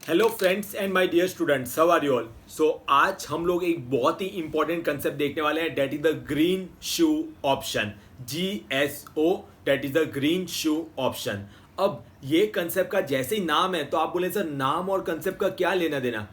Hello friends and my dear students, how are you all. So आज हम लोग एक बहुत ही इंपॉर्टेंट कंसेप्ट देखने वाले हैं, that is the green shoe option, GSO, that is the green shoe option. अब ये कंसेप्ट का जैसे ही नाम है तो आप बोले सर नाम और कंसेप्ट का क्या लेना देना,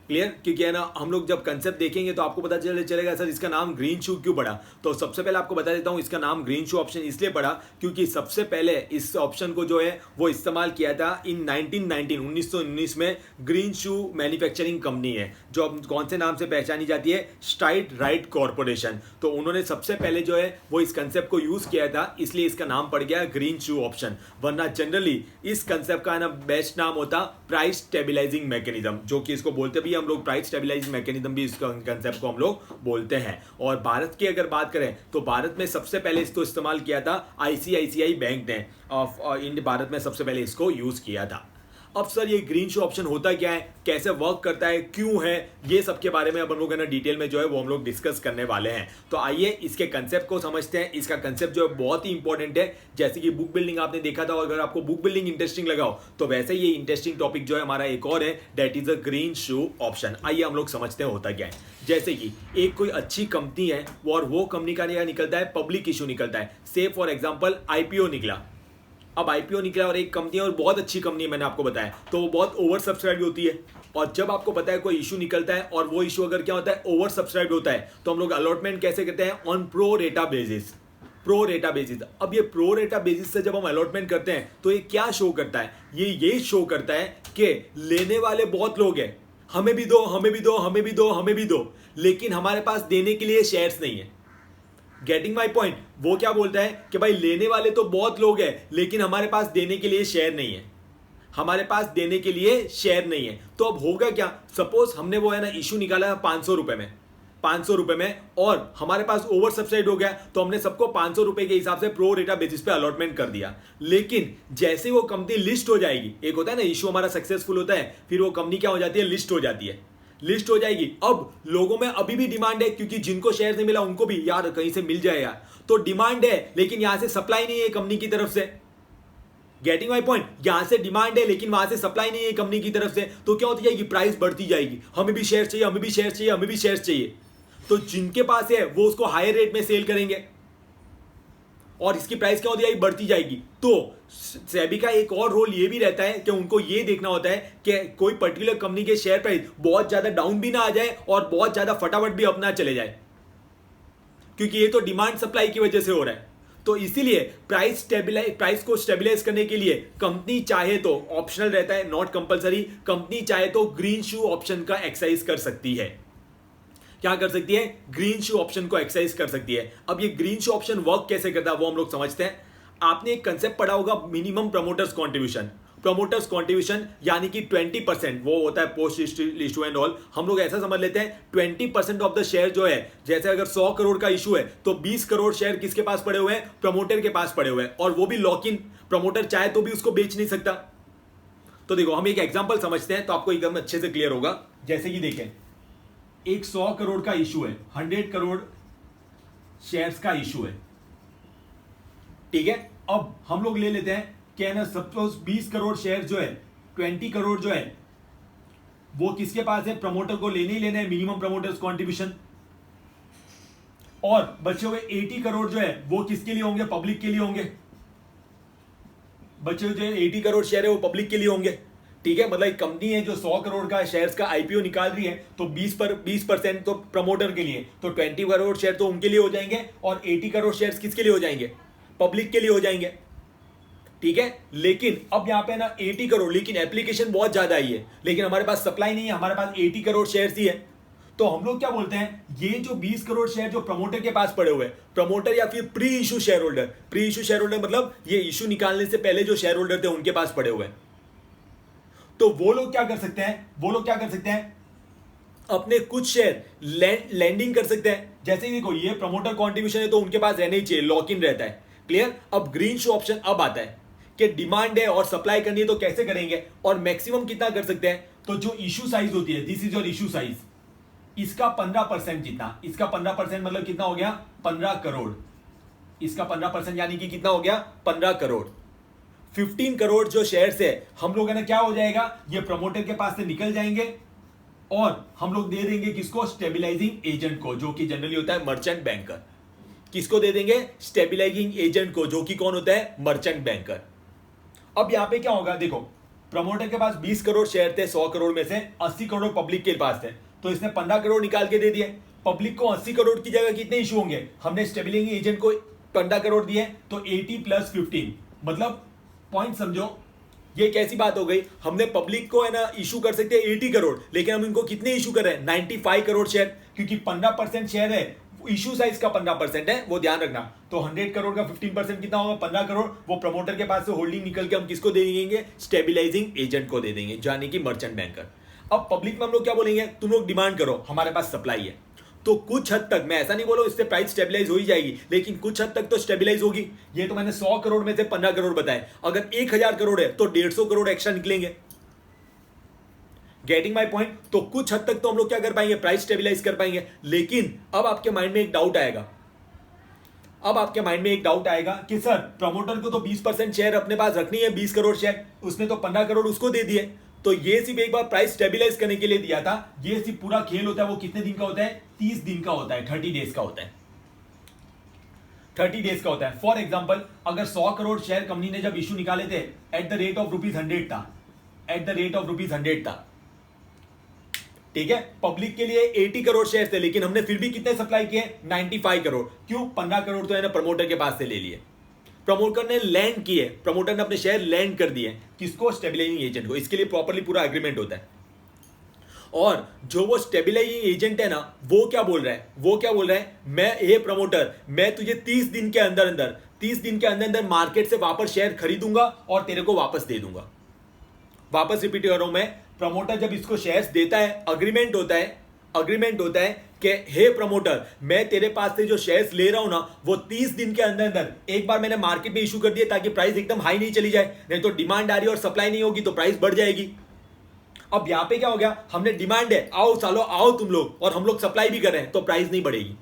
क्लियर। क्योंकि है ना, हम लोग जब कंसेप्ट देखेंगे तो आपको पता चलेगा सर इसका नाम ग्रीन शू क्यों पड़ा। तो सबसे पहले आपको बता देता हूं, इसका नाम ग्रीन शू ऑप्शन इसलिए पड़ा क्योंकि सबसे पहले इस ऑप्शन को जो है वो इस्तेमाल किया था इन 1919 में। ग्रीन शू मैन्युफैक्चरिंग कंपनी है जो अब कौन से नाम से पहचानी जाती है, स्ट्राइड राइट कॉरपोरेशन। तो उन्होंने सबसे पहले जो है वो इस कंसेप्ट को यूज किया था, इसलिए इसका नाम पड़ गया ग्रीन शू ऑप्शन। वरना जनरली इस कंसेप्ट का ना बेस्ट नाम होता प्राइस स्टेबलाइजिंग मैकेनिज्म, जो कि इसको बोलते भी हम लोग प्राइस स्टेबलाइजिंग मैकेनिज्म भी इस कंसेप्ट को हम लोग बोलते हैं। और भारत की अगर बात करें तो भारत में सबसे पहले इसको इस्तेमाल किया था ICICI बैंक ने, ऑफ भारत में सबसे पहले इसको यूज किया था। अब सर ये ग्रीन शू ऑप्शन होता क्या है, कैसे वर्क करता है, क्यों है, ये सब के बारे में अब हम लोग है ना डिटेल में जो है वो हम लोग डिस्कस करने वाले हैं। तो आइए इसके कंसेप्ट को समझते हैं। इसका कंसेप्ट जो है बहुत ही इंपॉर्टेंट है। जैसे कि बुक बिल्डिंग आपने देखा था, और अगर आपको बुक बिल्डिंग इंटरेस्टिंग लगाओ तो वैसे ये इंटरेस्टिंग टॉपिक जो है हमारा एक और है, that is a green shoe option. आइए हम लोग समझते हैं होता क्या है। जैसे कि एक कोई अच्छी कंपनी है और वो कंपनी का निकलता है पब्लिक इशू निकलता है, से फॉर एग्जाम्पल IPO निकला। अब IPO निकला और एक कंपनी है और बहुत अच्छी कंपनी है, मैंने आपको बताया, तो वो बहुत ओवर सब्सक्राइब होती है। और जब आपको पता है कोई इशू निकलता है और वो इशू अगर क्या होता है ओवर सब्सक्राइब होता है, तो हम लोग अलॉटमेंट कैसे करते हैं, ऑन प्रो रेटा बेसिस। प्रो रेटा बेसिस। अब ये प्रो रेटा बेसिस से जब हम अलॉटमेंट करते हैं तो ये क्या शो करता है, ये शो करता है कि लेने वाले बहुत लोग हैं, हमें भी दो, हमें भी दो, हमें भी दो, हमें भी दो, लेकिन हमारे पास देने के लिए शेयर्स नहीं है। Getting my point. वो क्या बोलता है कि भाई लेने वाले तो बहुत लोग हैं लेकिन हमारे पास देने के लिए शेयर नहीं है, हमारे पास देने के लिए शेयर नहीं है। तो अब होगा क्या, सपोज हमने वो है ना इशू निकाला 500 रुपए में, 500 रुपए में, और हमारे पास ओवर सब्सिडाइड हो गया तो हमने सबको 500 रुपए के हिसाब से प्रो रेटा बेसिस पे अलॉटमेंट कर दिया। लेकिन जैसे वो कंपनी लिस्ट हो जाएगी, एक होता है ना इशू हमारा सक्सेसफुल होता है, फिर वो कंपनी क्या हो जाती है, लिस्ट हो जाती है, लिस्ट हो जाएगी। अब लोगों में अभी भी डिमांड है क्योंकि जिनको शेयर नहीं मिला उनको भी यार कहीं से मिल जाए यार, तो डिमांड है लेकिन यहां से सप्लाई नहीं है कंपनी की तरफ से। Getting my point. यहां से डिमांड है लेकिन वहां से सप्लाई नहीं है कंपनी की तरफ से, तो क्या होती जाएगी, प्राइस बढ़ती जाएगी, हमें भी शेयर चाहिए, हमें भी शेयर चाहिए, हमें भी शेयर चाहिए। तो जिनके पास है वो उसको हायर रेट में सेल करेंगे और इसकी प्राइस क्या होती जाएगी, बढ़ती जाएगी। तो सेबी का एक और रोल ये भी रहता है कि उनको ये देखना होता है कि कोई पर्टिकुलर कंपनी के शेयर प्राइस बहुत ज्यादा डाउन भी ना आ जाए और बहुत ज्यादा फटाफट भी अपना चले जाए, क्योंकि ये तो डिमांड सप्लाई की वजह से हो रहा है। तो इसीलिए प्राइस को स्टेबलाइज करने के लिए कंपनी चाहे तो, ऑप्शनल रहता है नॉट कंपलसरी, कंपनी चाहे तो ग्रीन शू ऑप्शन का एक्सरसाइज कर सकती है। क्या कर सकती है, ग्रीन शू ऑप्शन को एक्सरसाइज कर सकती है। अब ये ग्रीन शू ऑप्शन वर्क कैसे करता है वो हम लोग समझते हैं। आपने एक कंसेप्ट पढ़ा होगा, minimum promoters contribution. Promoters contribution यानी कि 20% वो होता है पोस्ट इशू एंड ऑल। हम लोग ऐसा समझ लेते हैं 20% ऑफ द शेयर जो है, जैसे अगर 100 करोड़ का इशू है तो 20 करोड़ शेयर किसके पास पड़े हुए हैं, प्रमोटर के पास पड़े हुए हैं, और वो भी लॉक इन। प्रमोटर चाहे तो भी उसको बेच नहीं सकता। तो देखो हम एक एग्जाम्पल समझते हैं तो आपको एकदम अच्छे से क्लियर होगा। जैसे कि देखें, एक 100 करोड़ का इशू है, 100 करोड़ शेयर्स का इशू है, ठीक है। अब हम लोग ले लेते हैं कि ना सपोज 20 करोड़ शेयर जो है, 20 करोड़ जो है वो किसके पास है, प्रमोटर को लेने ही लेना है, मिनिमम प्रमोटर्स कंट्रीब्यूशन। और बचे हुए 80 करोड़ जो है वो किसके लिए होंगे, पब्लिक के लिए होंगे। बचे हुए जो 80 करोड़ शेयर है वो पब्लिक के लिए होंगे, ठीक है। मतलब एक कंपनी है जो 100 करोड़ का शेयर्स का IPO निकाल रही है, तो 20% तो प्रमोटर के लिए, तो 20 करोड़ शेयर तो उनके लिए हो जाएंगे, और 80 करोड़ शेयर्स किसके लिए हो जाएंगे, पब्लिक के लिए हो जाएंगे, ठीक है। लेकिन अब यहां पे ना 80 करोड़, लेकिन एप्लीकेशन बहुत ज्यादा आई है, लेकिन हमारे पास सप्लाई नहीं है, हमारे पास 80 करोड़ शेयर्स ही है। तो हम लोग क्या बोलते हैं, ये जो 20 करोड़ शेयर जो प्रमोटर के पास पड़े हुए, प्रमोटर या फिर pre issue share holder, pre issue share holder मतलब ये इशू निकालने से पहले जो शेयर होल्डर थे उनके पास पड़े हुए, तो वो लोग क्या कर सकते हैं, अपने कुछ शेयर लैंडिंग कर सकते हैं। जैसे ही देखो ये प्रमोटर कंट्रीब्यूशन है तो उनके पास रहना ही चाहिए, लॉक इन रहता है, क्लियर। अब ग्रीन शू ऑप्शन अब आता है कि डिमांड है और सप्लाई करनी है तो कैसे करेंगे, और मैक्सिमम कितना कर सकते हैं। तो जो इशू साइज होती है, this is your issue size, इसका 15% जितना, इसका 15% मतलब कितना हो गया, 15 करोड़। इसका 15% यानी कि कितना हो गया, 15 करोड़। 15 करोड़ जो शेयर्स है हम लोग है ना क्या हो जाएगा, ये प्रमोटर के पास से निकल जाएंगे और हम लोग दे देंगे किसको, स्टेबलाइजिंग एजेंट को, जो कि जनरली होता है मर्चेंट बैंकर। किसको दे देंगे, स्टेबलाइजिंग एजेंट को, जो कि कौन होता है, मर्चेंट बैंकर। अब यहां पे क्या होगा, देखो प्रमोटर के पास 20 करोड़ शेयर थे, 100 करोड़ में से 80 करोड़ पब्लिक के पास थे, तो इसने 15 करोड़ निकाल के दे दिए। पब्लिक को 80 करोड़ की जगह कितने इशू होंगे, हमने स्टेबलाइजिंग एजेंट को 15 करोड़ दिए, तो 80 + 15, मतलब पॉइंट समझो, ये कैसी बात हो गई, हमने पब्लिक को है ना इशू कर सकते हैं 80 करोड़, लेकिन हम इनको कितने इशू कर रहे हैं, 95 करोड़ शेयर, क्योंकि 15% शेयर है, इशू साइज का 15% है, वो ध्यान रखना। तो 100 करोड़ का 15% कितना होगा, 15 करोड़, वो प्रमोटर के पास से होल्डिंग निकल के हम किसको दे देंगे, स्टेबलाइजिंग एजेंट को दे देंगे, यानी कि मर्चेंट बैंकर। अब पब्लिक में हम लोग क्या बोलेंगे, तुम लोग डिमांड करो, हमारे पास सप्लाई है। तो कुछ हद तक, मैं ऐसा नहीं बोलो इससे प्राइस स्टेबलाइज हो ही जाएगी, लेकिन कुछ हद तक तो स्टेबलाइज होगी। ये तो मैंने 100 करोड़ में से 15 करोड़ बताए, अगर 1000 करोड़ है तो 150 करोड़ एक्स्ट्रा निकलेंगे। Getting my point. तो कुछ हद तक तो हम लोग क्या कर पाएंगे, प्राइस स्टेबलाइज कर पाएंगे। लेकिन अब आपके माइंड में एक डाउट आएगा, कि सर प्रमोटर को तो 20% शेयर अपने पास रखनी है, 20 करोड़ शेयर, उसने तो 15 करोड़ उसको दे दिए, तो ये सिर्फ एक बार प्राइस स्टेबलाइज करने के लिए दिया था। ये सिर्फ पूरा खेल होता है, वो कितने दिन का होता है, 30 दिन का होता है, 30 डेज का होता है, 30 डेज का होता है। फॉर एग्जाम्पल, अगर 100 करोड़ शेयर कंपनी ने जब इशू निकाले थे, एट द रेट ऑफ ₹100 था, ठीक है। पब्लिक के लिए 80 करोड़ शेयर थे, लेकिन हमने फिर भी कितने सप्लाई किए, 95 करोड़। क्यों, 15 करोड़ तो है ना प्रमोटर के पास से ले लिए, प्रमोटर ने लैंड किए, प्रमोटर ने अपने शेयर लैंड कर दिए, किसको, स्टेबलाइजिंग एजेंट को। इसके लिए प्रॉपर्ली पूरा एग्रीमेंट होता है। और जो वो स्टेबलाइजिंग एजेंट है ना, वो क्या बोल रहा है, मैं ये प्रमोटर, मैं तुझे 30 दिन के अंदर मार्केट से वापस शेयर खरीदूंगा और तेरे को वापस दे दूंगा। वापस रिपीट कर रहा हूं मैं, प्रमोटर जब इसको शेयर्स देता है, अग्रीमेंट होता है कि हे प्रमोटर, मैं तेरे पास से जो शेयर्स ले रहा हूं ना, वो 30 दिन के अंदर एक बार मैंने मार्केट में इशू कर दिया, ताकि प्राइस एकदम हाई नहीं चली जाए, नहीं तो डिमांड आ रही है और सप्लाई नहीं होगी तो प्राइस बढ़ जाएगी। अब यहां पे क्या हो गया, हमने डिमांड है, आओ सालो आओ तुम लोग, और हम लोग सप्लाई भी कर रहे हैं, तो प्राइस नहीं बढ़ेगी।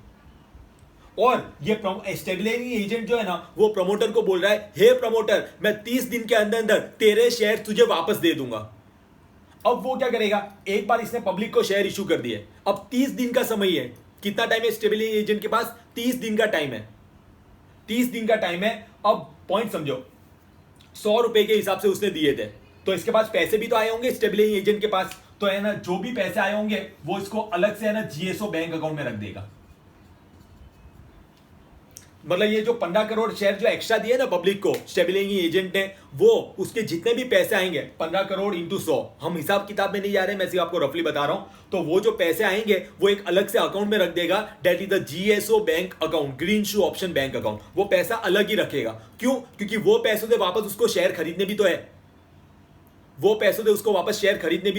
और ये स्टेबलाइजिंग एजेंट जो है ना, वो प्रमोटर को बोल रहा है, हे प्रमोटर, मैं 30 दिन के अंदर तेरे शेयर तुझे वापस दे दूंगा। अब वो क्या करेगा, एक बार इसने पब्लिक को शेयर इशू कर दिए, अब 30 दिन का समय है, कितना टाइम है स्टेबलाइजिंग एजेंट के पास, 30 दिन का टाइम है। अब पॉइंट समझो, 100 रुपए के हिसाब से उसने दिए थे, तो इसके पास पैसे भी तो आए होंगे स्टेबलाइजिंग एजेंट के पास, तो है ना जो भी पैसे आए होंगे वो इसको अलग से है ना जीएसओ बैंक अकाउंट में रख देगा। मतलब ये जो 15 करोड़ शेयर जो एक्स्ट्रा दिए ना पब्लिक को स्टेबलाइजिंग एजेंट ने, वो उसके जितने भी पैसे आएंगे, 15 करोड़ इंटू 100, हम हिसाब किताब में नहीं जा रहे, मैं सिर्फ आपको रफली बता रहा हूं, तो वो जो पैसे आएंगे वो एक अलग से अकाउंट में रख देगा, that is the GSO bank account, green shoe option bank account. वो पैसा अलग ही रखेगा, क्यों, क्योंकि वो पैसों से वापस उसको शेयर खरीदने भी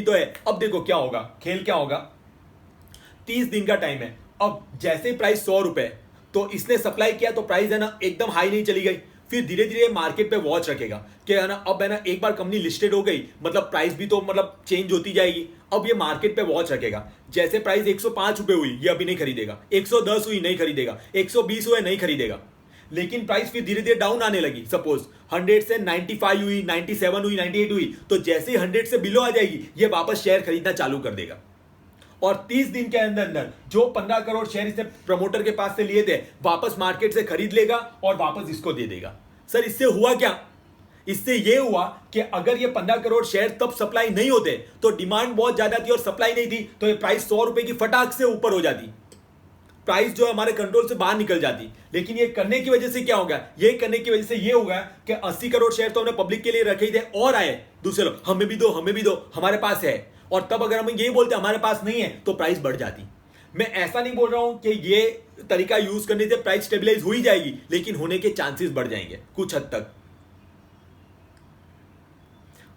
तो है, अब देखो क्या होगा, खेल क्या होगा, 30 दिन का टाइम है। अब जैसे प्राइस 100 रुपए, तो इसने सप्लाई किया तो प्राइस है ना एकदम हाई नहीं चली गई, फिर धीरे धीरे मार्केट पे वॉच रखेगा कि है ना, अब है ना एक बार कंपनी लिस्टेड हो गई, मतलब प्राइस भी तो मतलब चेंज होती जाएगी। अब ये मार्केट पे वॉच रखेगा, जैसे प्राइस 105 रुपए हुई, ये अभी नहीं खरीदेगा, 110 हुई नहीं खरीदेगा, 120 हुए नहीं खरीदेगा, लेकिन प्राइस फिर धीरे धीरे डाउन आने लगी, सपोज 100 से 95 हुई, 97 हुई, 98 हुई, तो जैसे ही 100 से बिलो आ जाएगी, ये वापस शेयर खरीदना चालू कर देगा। और 30 दिन के अंदर जो 15 करोड़ शेयर इसने प्रमोटर के पास से लिए थे, वापस मार्केट से खरीद लेगा और वापस इसको दे देगा। सर इससे हुआ क्या, इससे यह हुआ कि अगर ये 15 करोड़ शेयर तब सप्लाई नहीं होते, तो डिमांड बहुत ज्यादा थी और सप्लाई नहीं थी, तो ये प्राइस 100 रुपए की फटाक से ऊपर हो जाती, प्राइस जो है हमारे कंट्रोल से बाहर निकल जाती। लेकिन ये करने की वजह से क्या होगा, ये करने की वजह से ये होगा कि 80 करोड़ शेयर तो हमने पब्लिक के लिए रखे ही थे, और आए दूसरे लोग, हमें भी दो, हमारे पास है, और तब अगर हम ये बोलते हमारे पास नहीं है, तो प्राइस बढ़ जाती। मैं ऐसा नहीं बोल रहा हूं कि ये तरीका यूज करने से प्राइस स्टेबलाइज हो ही जाएगी, लेकिन होने के चांसेस बढ़ जाएंगे कुछ हद तक।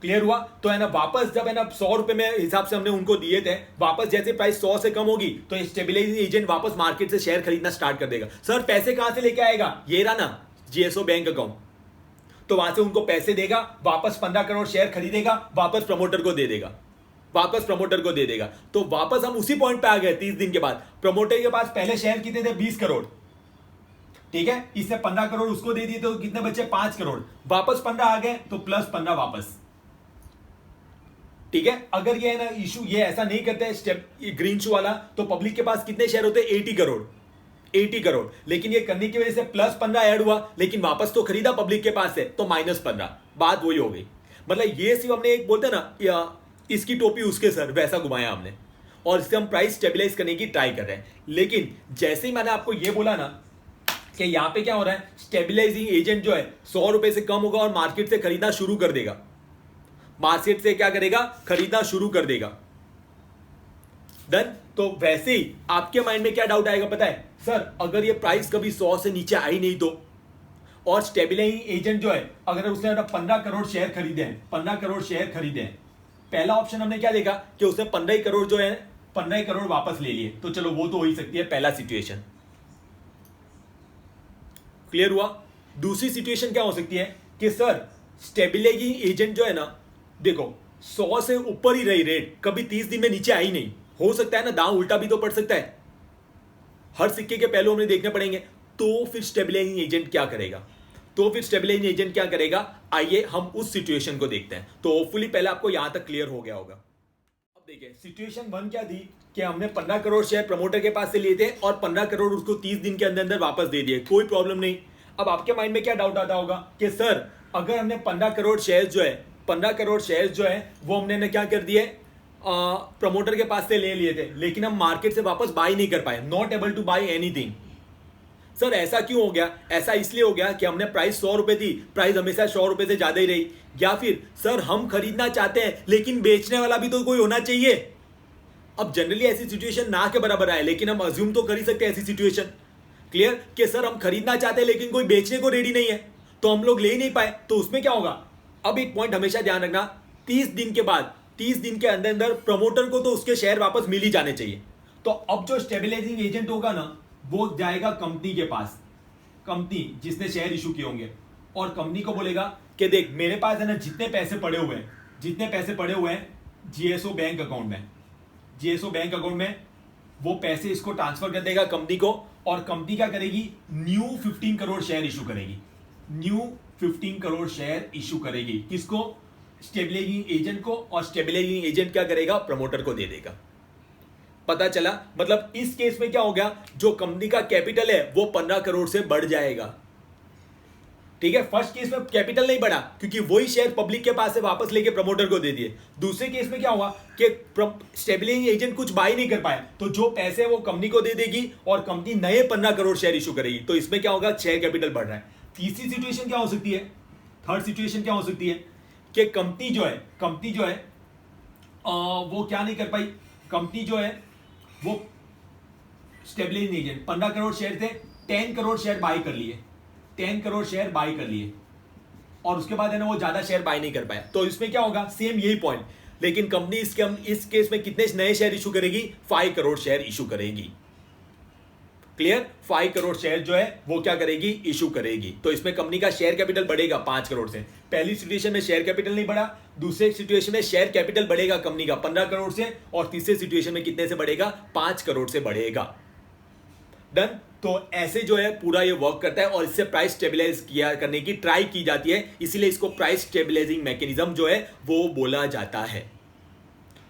क्लियर हुआ, तो है ना वापस जब है ना 100 रुपए में हिसाब से हमने उनको दिए थे, वापस जैसे प्राइस 100 से कम होगी, तो स्टेबलाइजिंग एजेंट वापस मार्केट से शेयर खरीदना स्टार्ट कर देगा। सर पैसे कहां से लेके आएगा, ये रहा ना जीएसओ बैंक अकाउंट, तो वहां से उनको पैसे देगा, वापस 15 करोड़ शेयर खरीदेगा, वापस प्रमोटर को दे देगा, तो वापस हम उसी पॉइंट पे आ गए। 30 दिन के बाद प्रमोटर के पास पहले शेयर कितने थे, 20 करोड़, ठीक है, इसने 15 करोड़ उसको दे दिए तो कितने बचे 5 करोड़, वापस 15 आ गए तो प्लस 15 वापस। ठीक है, अगर ये है ना इशू, ये ऐसा नहीं करते हैं स्टेप ग्रीन शू वाला, तो पब्लिक के पास कितने शेयर होते हैं 80 करोड़, 80 करोड़। लेकिन ये करने की वजह से प्लस 15 ऐड हुआ, लेकिन वापस तो खरीदा पब्लिक के पास से, तो माइनस 15, बात वही हो गई। मतलब ये सिर्फ हमने एक बोलते हैं ना या इसकी टोपी उसके सर, वैसा घुमाया हमने, और इससे हम प्राइस स्टेबलाइज करने की ट्राई कर रहे हैं। लेकिन जैसे ही मैंने आपको ये बोला ना कि यहां पे क्या हो रहा है, स्टेबलाइजिंग एजेंट जो है 100 रुपए से कम होगा और मार्केट से खरीदना शुरू कर देगा, मार्केट से क्या करेगा, खरीदना शुरू कर देगा। डन। तो वैसे ही आपके माइंड में क्या डाउट आएगा पता है, सर अगर ये प्राइस कभी 100 से नीचे आई नहीं तो, और स्टेबलाइजिंग एजेंट जो है अगर उसने 15 करोड़ शेयर खरीदे हैं, 15 करोड़ शेयर खरीदे हैं, पहला ऑप्शन हमने क्या देखा कि उसने 15 करोड़ जो है 15 करोड़ वापस ले लिए, तो चलो वो तो हो ही सकती है पहला सिचुएशन, क्लियर हुआ। दूसरी सिचुएशन क्या हो सकती है कि सर स्टेबलाइजिंग एजेंट जो है ना, देखो 100 से ऊपर ही रही रेट, कभी 30 दिन में नीचे आई नहीं, हो सकता है ना दांव उल्टा भी तो पड़ सकता है, हर सिक्के के पहलू हमें देखने पड़ेंगे। तो फिर स्टेबलाइजिंग एजेंट क्या करेगा, तो फिर स्टेबलाइजिंग एजेंट क्या करेगा, आइए हम उस सिचुएशन को देखते हैं। तो होपफुली पहले आपको यहां तक क्लियर हो गया होगा। अब देखिए सिचुएशन 1 क्या थी कि हमने 15 करोड़ शेयर प्रमोटर के पास से लिए थे और 15 करोड़ उसको 30 दिन के अंदर अंदर वापस दे दिए, कोई प्रॉब्लम नहीं। अब आपके माइंड में क्या डाउट आता होगा कि सर अगर हमने 15 करोड़ शेयर जो है 15 करोड़ शेयर जो है वो हमने क्या कर दिए, प्रमोटर के पास से ले लिए थे, लेकिन हम मार्केट से वापस बाय नहीं कर पाए, not able to buy anything. Sir ऐसा क्यों हो गया, ऐसा इसलिए हो गया कि हमने प्राइस 100 रुपए थी, प्राइस हमेशा 100 रुपए से ज्यादा ही रही, या फिर सर हम खरीदना चाहते हैं लेकिन बेचने वाला भी तो कोई होना चाहिए। अब जनरली ऐसी सिचुएशन ना के बराबर आए, लेकिन हम अज्यूम तो कर ही सकते हैं ऐसी सिचुएशन, क्लियर, कि सर हम खरीदना चाहते हैं लेकिन कोई बेचने को रेडी नहीं है, तो हम लोग ले ही नहीं पाए, तो उसमें क्या होगा। अब एक पॉइंट हमेशा ध्यान रखना, 30 दिन के बाद 30 दिन के अंदर अंदर प्रमोटर को तो उसके शेयर वापस मिल ही जाने चाहिए। तो अब जो स्टेबलाइजिंग एजेंट होगा ना वो जाएगा कंपनी के पास, कंपनी जिसने शेयर इशू किए होंगे, और कंपनी को बोलेगा कि देख मेरे पास है ना जितने पैसे पड़े हुए हैं, जितने पैसे पड़े हुए हैं जीएसओ बैंक अकाउंट में, जीएसओ बैंक अकाउंट में, वो पैसे इसको ट्रांसफर कर देगा कंपनी को, और कंपनी क्या करेगी, न्यू 15 करोड़ शेयर इशू करेगी, न्यू 15 करोड़ शेयर इशू करेगी, किसको, स्टेबलाइजिंग एजेंट को, और स्टेबलाइजिंग एजेंट क्या करेगा, प्रमोटर को दे देगा। पता चला, मतलब इस केस में क्या हो गया, जो कंपनी का कैपिटल है वो 15 करोड़ से बढ़ जाएगा। ठीक है, फर्स्ट केस में कैपिटल नहीं बढ़ा क्योंकि वही शेयर पब्लिक के पास से वापस लेके प्रमोटर को दे दिए। दूसरे केस में क्या हुआ कि स्टेबलाइजिंग एजेंट कुछ बाय नहीं कर पाया, तो जो पैसे वो कंपनी को दे देगी और कंपनी नए 15 करोड़ शेयर इशू करेगी, तो इसमें क्या होगा, शेयर कैपिटल बढ़ रहा है। तीसरी सिचुएशन क्या हो सकती है, थर्ड सिचुएशन क्या हो सकती है कि कंपनी जो है वो क्या नहीं कर पाई, कंपनी जो है वो स्टेबलाइजिंग एजेंट 15 करोड़ शेयर थे, 10 करोड़ शेयर बाय कर लिए, 10 करोड़ शेयर बाय कर लिए, और उसके बाद है ना वो ज्यादा शेयर बाय नहीं कर पाया, तो इसमें क्या होगा, सेम यही पॉइंट, लेकिन कंपनी इस केस में कितने नए शेयर इशू करेगी, 5 करोड़ शेयर इशू करेगी। क्लियर, 5 करोड़ शेयर जो है वो क्या करेगी, इशू करेगी। तो इसमें कंपनी का शेयर कैपिटल बढ़ेगा 5 करोड़ से। पहली सिचुएशन में शेयर कैपिटल नहीं बढ़ा, दूसरे सिचुएशन में शेयर कैपिटल बढ़ेगा कंपनी का 15 करोड़ से, और तीसरे सिचुएशन में कितने से बढ़ेगा, 5 करोड़ से बढ़ेगा। डन। तो ऐसे जो है पूरा ये वर्क करता है, और इससे प्राइस स्टेबलाइज किया करने की ट्राई की जाती है, इसीलिए इसको प्राइस स्टेबलाइजिंग मैकेनिज्म जो है वो बोला जाता है।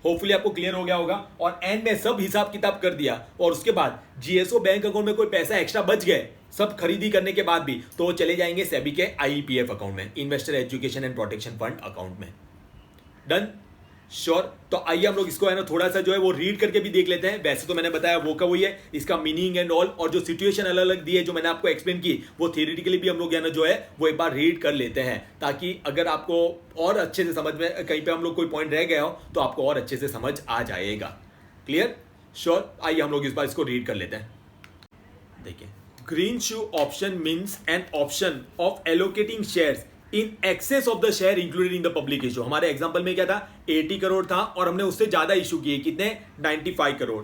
होपफुली आपको क्लियर हो गया होगा, और एंड में सब हिसाब किताब कर दिया, और उसके बाद जीएसओ बैंक अकाउंट में कोई पैसा एक्स्ट्रा बच गए सब खरीदी करने के बाद भी, तो वो चले जाएंगे सेबी के आईईपीएफ अकाउंट में, investor education and protection fund account में। Done, sure. तो आइए हम लोग इसको है ना थोड़ा सा जो है वो रीड करके भी देख लेते हैं। वैसे तो मैंने बताया वो का वही है, इसका मीनिंग एंड ऑल, और जो सिचुएशन अलग अलग दी है जो मैंने आपको एक्सप्लेन की, वो थियोरेटिकली भी हम लोग है ना जो है वो एक बार रीड कर लेते हैं, ताकि अगर आपको और अच्छे से समझ में कहीं पे हम लोग कोई पॉइंट रह गया हो तो आपको और अच्छे से समझ आ जाएगा। Clear, sure. आइए हम लोग इस बार इसको रीड कर लेते हैं। देखिए, green shoe option means an option of allocating shares in excess of the share included in the public issue. हमारे एग्जांपल में क्या था, 80 करोड़ था और हमने उससे ज्यादा इशू किए, कितने, 95 crore.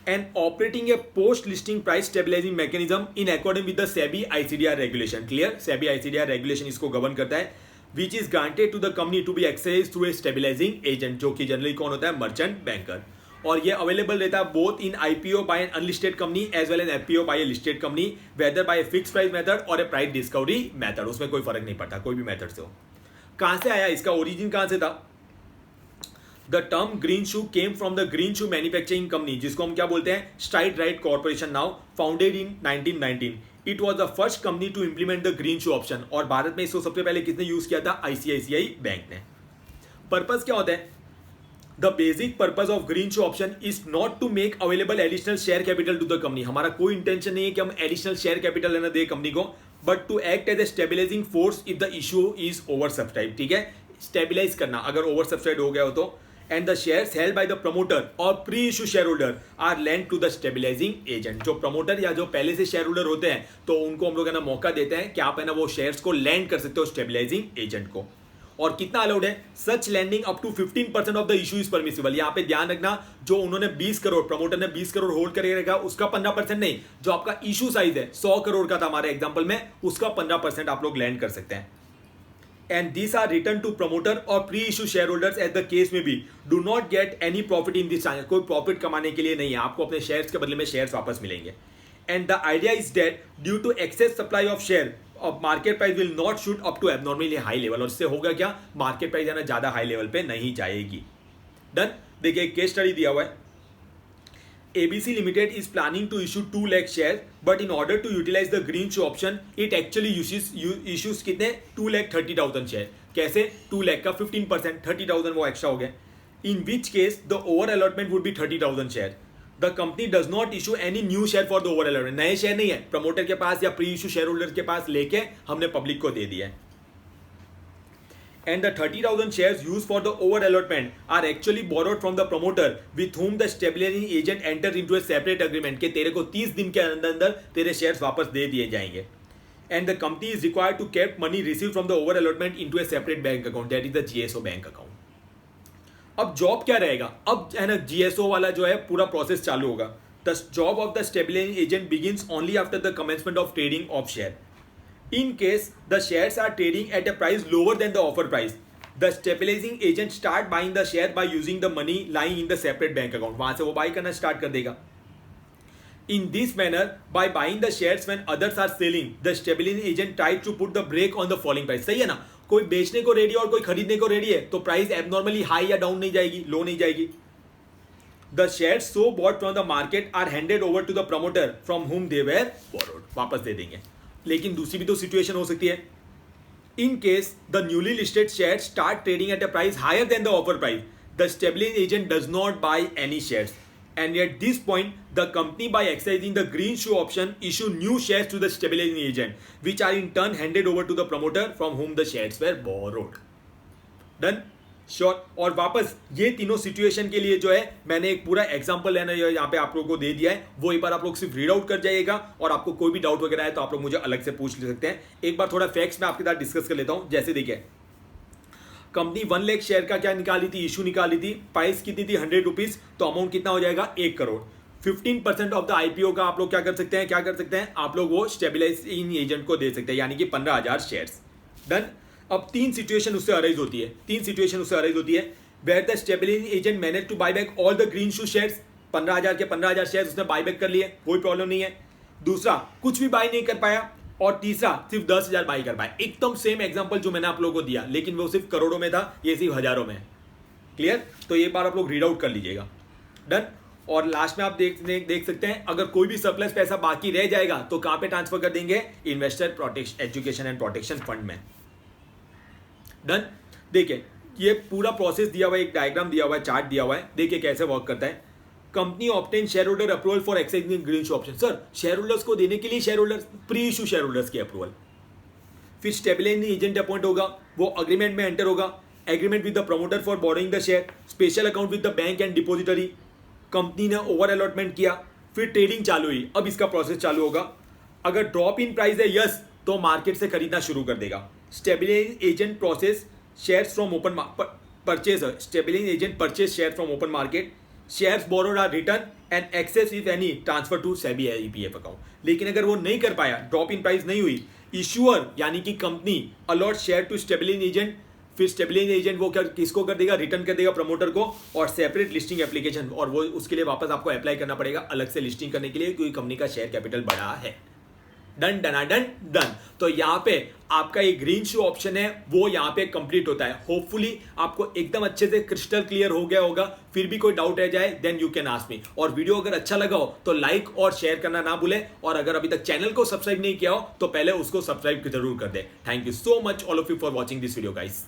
And operating a post listing price stabilising mechanism in according with the SEBI ICDR regulation. Clear, SEBI ICDR regulation इसको गवर्न करता है, which is granted to the company to be access through a stabilising agent, जो कि generally कौन होता है, merchant banker. और ये अवेलेबल रहता है both in IPO by an unlisted company as well an FPO by a listed company, whether by a fix price method और ए प्राइस डिस्कवरी मेथड, उसमें कोई फर्क नहीं पड़ता, कोई भी मेथड से हो। कहां से आया, इसका ओरिजिन कहां से था? The term green shoe came from the green shoe manufacturing company, जिसको हम क्या बोलते हैं, Stride Rite corporation, now founded in 1919। It was the first company to implement the green shoe option, और भारत में इसको सबसे पहले किसने यूज किया था? आईसीआईसीआई बैंक ने। पर्पस क्या होता है? The basic purpose of green shoe option is not to make available additional share capital to the company, हमारा कोई इंटेंशन नहीं है कि हम एडिशनल शेयर कैपिटल लेना दे कंपनी को, but to act as a stabilising force if the issue is over subscribe, ठीक है, स्टेबिलाइज करना अगर ओवर सब्सक्राइब हो गया हो तो। And the shares held by the promoter और pre issue share holder are lend to the stabilizing agent, जो प्रमोटर या जो पहले से शेयर होल्डर होते हैं तो उनको हम लोग है ना मौका देते हैं कि आप है ना वो शेयर्स को लैंड कर सकते हो स्टेबिलाइजिंग एजेंट को। और कितना अलाउड है? Such landing up to 15% of the issue is permissible. यहाँ पे ध्यान रखना, जो उन्होंने 20 करोड़ प्रमोटर ने 20 करोड़ होल्ड करके रखा उसका 15% नहीं, जो आपका इशू साइज है 100 करोड़ का था हमारे एग्जांपल में, उसका 15% आप लोग लैंड कर सकते हैं। And these are return to promoter और pre issue share holders at the case में भी do not get any profit in this, कोई प्रॉफिट कमाने के लिए नहीं है, आपको अपने शेयर्स के बदले में शेयर्स वापस मिलेंगे। And the idea is that due to excess supply of share market price will not shoot up to abnormally high level, और इससे होगा क्या, मार्केट प्राइस है ना ज्यादा हाई लेवल पे नहीं जाएगी। डन। देखिए केस स्टडी दिया हुआ है, ABC Limited is planning to issue 2 lakh shares, but in order to utilize the green shoe option, it actually issues कितने 2,30,000 शेयर। कैसे? 2 लाख का 15%, 30,000 वो एक्स्ट्रा हो गया। In which case the over allotment would be 30,000 share. The company does not issue any new share for the over allotment, नए share नहीं है promoter के पास या प्री इशू शेयर होल्डर के पास लेके हमने पब्लिक को दे दिया है। And the 30,000 shares used for the over allotment are actually borrowed from the promoter with whom the stabilizing agent enters into a separate agreement कि तेरे को 30 दिन के अंदर अंदर तेरे शेयर्स वापस दे दिए जाएंगे। And the company is required to keep money received from the over allotment into a separate bank account, that is the GSO bank account। अब जॉब क्या रहेगा? अब है ना GSO वाला जो है पूरा प्रोसेस चालू होगा। The job of the stabilizing agent begins only after the commencement of trading of share। In case the shares are trading at a price lower than the offer price, the stabilizing agent start buying the share by using the money lying in the separate bank account, वहां से वो by करना start कर देगा। In this manner, by buying the shares when others are selling, the stabilizing agent tries to put the brake on the falling price। सही है ना, कोई बेचने को रेडी और कोई खरीदने को रेडी है तो प्राइस एबनॉर्मली हाई या डाउन नहीं जाएगी, लो नहीं जाएगी। The shares so bought from the market are handed over to the promoter from whom they were borrowed, वापस दे देंगे। लेकिन दूसरी भी तो सिचुएशन हो सकती है, in case the newly listed share start trading at a price higher than the offer price, the stabilising agent does not buy any shares, and at this point the company by exercising the green shoe option issue new shares to the stabilising agent which are in turn handed over to the promoter from whom the shares were borrowed. Done, sure. और वापस ये तीनों situation के लिए जो है मैंने एक पूरा एग्जांपल लेना यहाँ पे आप लोगों को दे दिया है, वो एक बार आप लोग सिर्फ रीड आउट कर जाइएगा, और आपको कोई भी डाउट वगैरह है तो आप लोग मुझे अलग से पूछ ले सकते हैं। एक बार थोड़ा फैक्ट्स में आपके साथ डिस्कस कर लेता हूँ। जैसे देखिए, कंपनी 1 लाख शेयर का क्या निकाली थी, इशू निकाली थी, प्राइस कितनी थी 100 रुपीज, तो अमाउंट कितना हो जाएगा 1 करोड़। 15% ऑफ द आईपीओ का आप लोग क्या कर सकते हैं, आप लोग वो स्टेबलाइजिंग एजेंट को दे सकते हैं, यानी कि 15,000 शेयर्स। डन। अब तीन सिचुएशन उससे अराइज होती है, where the stabilising agent manage to buy back all the green shoe shares, 15,000 के 15,000 शेयर्स उसने बाय बैक कर लिए, कोई प्रॉब्लम नहीं है। दूसरा, कुछ भी बाय नहीं कर पाया, और तीसरा सिर्फ 10,000 बाय कर पाया। एकदम सेम एग्जांपल जो मैंने आप लोगों को दिया, लेकिन वो सिर्फ करोड़ों में था, ये सिर्फ हजारों में है। क्लियर? तो ये बार आप लोग रीड आउट कर लीजिएगा। डन। और लास्ट में आप देख सकते हैं, अगर कोई भी सरप्लस पैसा बाकी रह जाएगा तो कहां पे ट्रांसफर कर देंगे, investor protection education and protection fund में। डन। देखिए ये पूरा प्रोसेस दिया हुआ है, एक डायग्राम दिया हुआ है, चार्ट दिया हुआ है, देखिए कैसे वर्क करता है। Company obtain share holder approval for exercising green shoe option. Sir share holders को देने के लिए share holders, pre issue share holders की अप्रूवल, फिर स्टेबलाइजिंग एजेंट अपॉइंट होगा, वो अग्रीमेंट में एंटर होगा, agreement with the promoter for borrowing the share, special account with the bank and depository, company ने ओवर अलॉटमेंट किया, फिर ट्रेडिंग चालू हुई। अब इसका प्रोसेस चालू होगा, अगर ड्रॉप इन प्राइस है यस तो मार्केट से खरीदना शुरू कर देगा। Stabilising agent process shares from open purchase, stabilising agent purchase share from open market, shares borrowed are return and excess if any transfer to SEBI EPF account. लेकिन अगर वो नहीं कर पाया, ड्रॉप इन प्राइस नहीं हुई, इशूअर यानी कि company allot share to stabilising agent फिर स्टेबलाइजिंग एजेंट वो क्या किसको कर देगा, रिटर्न कर देगा प्रमोटर को, और सेपरेट लिस्टिंग एप्लीकेशन, और वो उसके लिए वापस आपको अप्लाई करना पड़ेगा अलग से लिस्टिंग करने के लिए, क्योंकि कंपनी का शेयर कैपिटल बढ़ा है। Done done done done. तो यहाँ पे आपका ये ग्रीन शू ऑप्शन है वो यहाँ पे कंप्लीट होता है। होपफुली आपको एकदम अच्छे से क्रिस्टल क्लियर हो गया होगा। फिर भी कोई डाउट रह जाए then you can ask me. और वीडियो अगर अच्छा लगा हो तो लाइक और शेयर करना ना भूले, और अगर अभी तक चैनल को सब्सक्राइब नहीं किया हो तो पहले उसको सब्सक्राइब जरूर कर दे। Thank you so much all of you for watching this video guys.